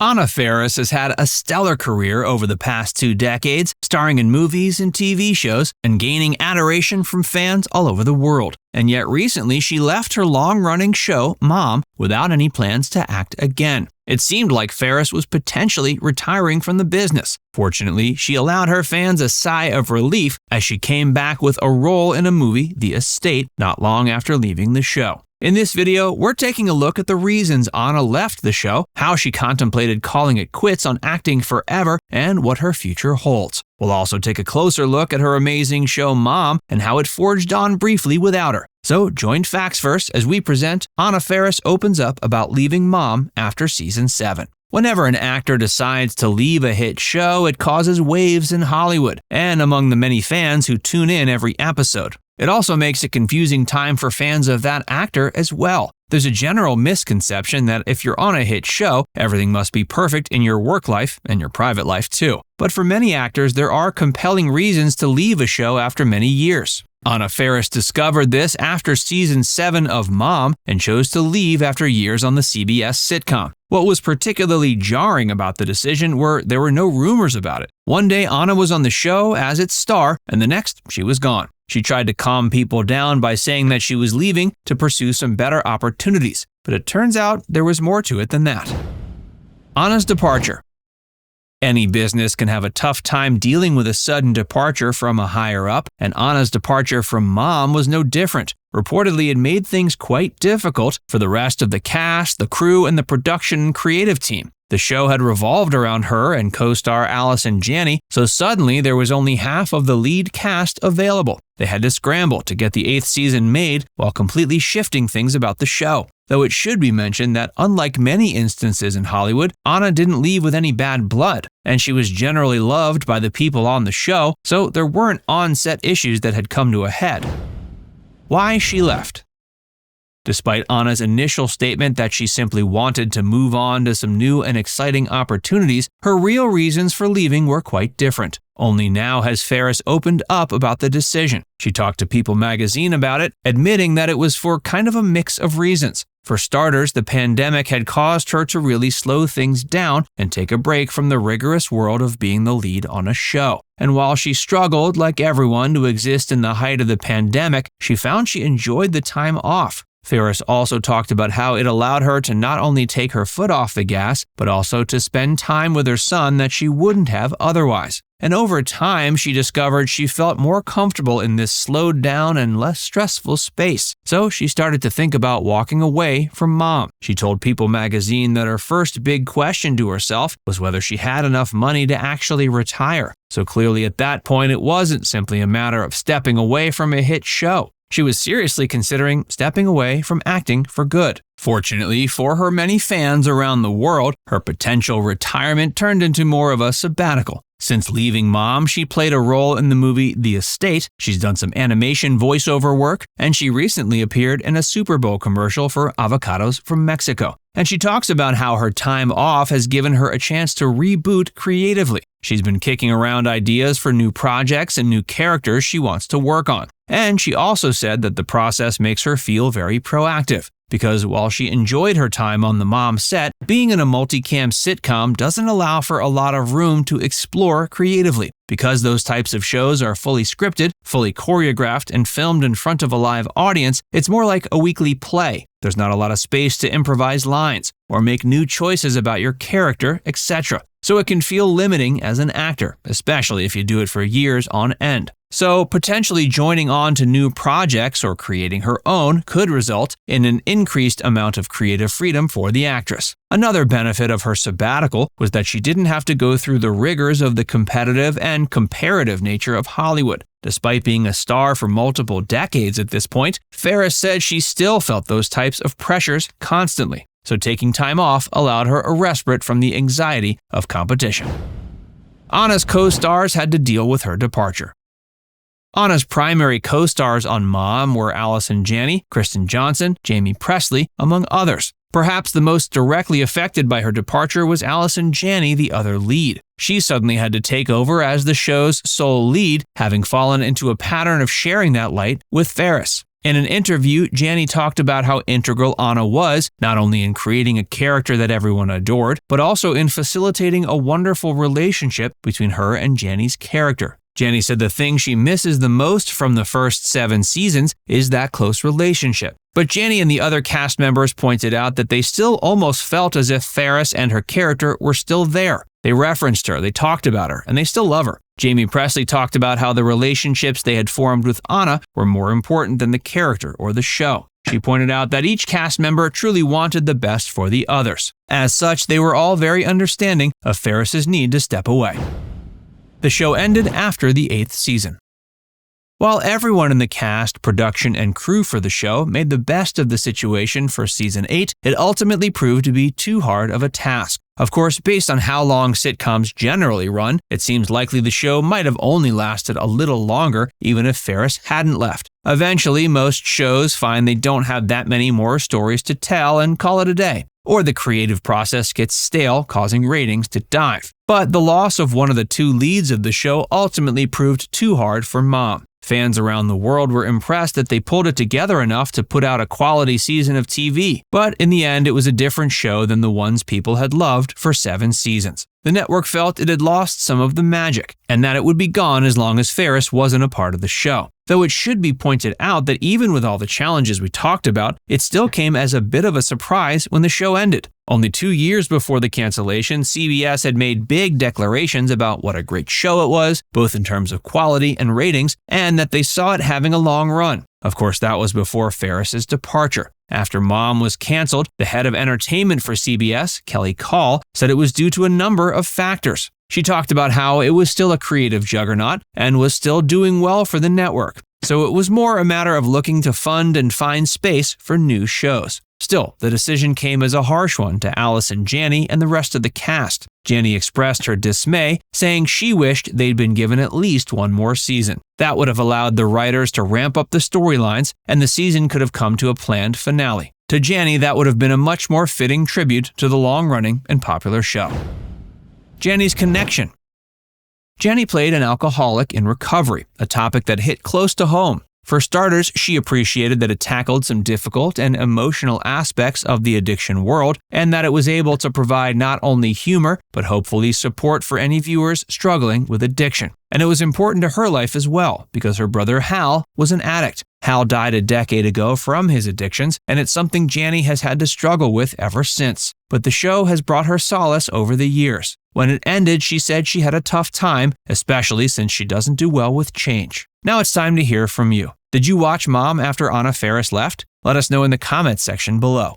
Anna Faris has had a stellar career over the past 2 decades, starring in movies and TV shows and gaining adoration from fans all over the world. And yet recently she left her long-running show, Mom, without any plans to act again. It seemed like Faris was potentially retiring from the business. Fortunately, she allowed her fans a sigh of relief as she came back with a role in a movie, The Estate, not long after leaving the show. In this video, we're taking a look at the reasons Anna left the show, how she contemplated calling it quits on acting forever, and what her future holds. We'll also take a closer look at her amazing show Mom and how it forged on briefly without her. So join Facts First as we present Anna Faris opens up about leaving Mom after season 7. Whenever an actor decides to leave a hit show, it causes waves in Hollywood and among the many fans who tune in every episode. It also makes a confusing time for fans of that actor as well. There's a general misconception that if you're on a hit show, everything must be perfect in your work life and your private life too. But for many actors, there are compelling reasons to leave a show after many years. Anna Faris discovered this after season 7 of Mom and chose to leave after years on the CBS sitcom. What was particularly jarring about the decision were there were no rumors about it. One day Anna was on the show as its star, and the next she was gone. She tried to calm people down by saying that she was leaving to pursue some better opportunities, but it turns out there was more to it than that. Anna's departure. Any business can have a tough time dealing with a sudden departure from a higher-up, and Anna's departure from Mom was no different. Reportedly, it made things quite difficult for the rest of the cast, the crew, and the production and creative team. The show had revolved around her and co-star Alison Janney, so suddenly there was only half of the lead cast available. They had to scramble to get the 8th season made while completely shifting things about the show. Though it should be mentioned that unlike many instances in Hollywood, Anna didn't leave with any bad blood, and she was generally loved by the people on the show, so there weren't on-set issues that had come to a head. Why she left. Despite Anna's initial statement that she simply wanted to move on to some new and exciting opportunities, her real reasons for leaving were quite different. Only now has Faris opened up about the decision. She talked to People magazine about it, admitting that it was for kind of a mix of reasons. For starters, the pandemic had caused her to really slow things down and take a break from the rigorous world of being the lead on a show. And while she struggled, like everyone, to exist in the height of the pandemic, she found she enjoyed the time off. Faris also talked about how it allowed her to not only take her foot off the gas, but also to spend time with her son that she wouldn't have otherwise. And over time, she discovered she felt more comfortable in this slowed down and less stressful space. So she started to think about walking away from Mom. She told People magazine that her first big question to herself was whether she had enough money to actually retire. So clearly at that point, it wasn't simply a matter of stepping away from a hit show. She was seriously considering stepping away from acting for good. Fortunately for her many fans around the world, her potential retirement turned into more of a sabbatical. Since leaving Mom, she played a role in the movie The Estate, she's done some animation voiceover work, and she recently appeared in a Super Bowl commercial for avocados from Mexico. And she talks about how her time off has given her a chance to reboot creatively. She's been kicking around ideas for new projects and new characters she wants to work on. And she also said that the process makes her feel very proactive. Because while she enjoyed her time on the Mom set, being in a multicam sitcom doesn't allow for a lot of room to explore creatively. Because those types of shows are fully scripted, fully choreographed, and filmed in front of a live audience, it's more like a weekly play. There's not a lot of space to improvise lines, or make new choices about your character, etc. So it can feel limiting as an actor, especially if you do it for years on end. So potentially joining on to new projects or creating her own could result in an increased amount of creative freedom for the actress. Another benefit of her sabbatical was that she didn't have to go through the rigors of the competitive and comparative nature of Hollywood. Despite being a star for multiple decades at this point, Faris said she still felt those types of pressures constantly. So taking time off allowed her a respite from the anxiety of competition. Anna's co-stars had to deal with her departure. Anna's primary co-stars on Mom were Alison Janney, Kristen Johnson, Jamie Presley, among others. Perhaps the most directly affected by her departure was Alison Janney, the other lead. She suddenly had to take over as the show's sole lead, having fallen into a pattern of sharing that light with Faris. In an interview, Janney talked about how integral Anna was, not only in creating a character that everyone adored, but also in facilitating a wonderful relationship between her and Janney's character. Janney said the thing she misses the most from the first 7 seasons is that close relationship. But Janney and the other cast members pointed out that they still almost felt as if Faris and her character were still there. They referenced her, they talked about her, and they still love her. Jamie Presley talked about how the relationships they had formed with Anna were more important than the character or the show. She pointed out that each cast member truly wanted the best for the others. As such, they were all very understanding of Faris's need to step away. The show ended after the 8th season. While everyone in the cast, production, and crew for the show made the best of the situation for season 8, it ultimately proved to be too hard of a task. Of course, based on how long sitcoms generally run, it seems likely the show might have only lasted a little longer even if Faris hadn't left. Eventually, most shows find they don't have that many more stories to tell and call it a day. Or the creative process gets stale, causing ratings to dive. But the loss of one of the 2 leads of the show ultimately proved too hard for Mom. Fans around the world were impressed that they pulled it together enough to put out a quality season of TV, but in the end it was a different show than the ones people had loved for 7 seasons. The network felt it had lost some of the magic, and that it would be gone as long as Faris wasn't a part of the show. Though it should be pointed out that even with all the challenges we talked about, it still came as a bit of a surprise when the show ended. Only 2 years before the cancellation, CBS had made big declarations about what a great show it was, both in terms of quality and ratings, and that they saw it having a long run. Of course, that was before Faris's departure. After Mom was canceled, the head of entertainment for CBS, Kelly Call, said it was due to a number of factors. She talked about how it was still a creative juggernaut and was still doing well for the network. So it was more a matter of looking to fund and find space for new shows. Still, the decision came as a harsh one to Alison Janney and the rest of the cast. Janney expressed her dismay, saying she wished they'd been given at least one more season. That would have allowed the writers to ramp up the storylines, and the season could have come to a planned finale. To Janney, that would have been a much more fitting tribute to the long-running and popular show. Janney's connection. Janney played an alcoholic in recovery, a topic that hit close to home. For starters, she appreciated that it tackled some difficult and emotional aspects of the addiction world, and that it was able to provide not only humor, but hopefully support for any viewers struggling with addiction. And it was important to her life as well, because her brother Hal was an addict. Hal died a decade ago from his addictions, and it's something Janney has had to struggle with ever since. But the show has brought her solace over the years. When it ended, she said she had a tough time, especially since she doesn't do well with change. Now it's time to hear from you. Did you watch Mom after Anna Faris left? Let us know in the comments section below.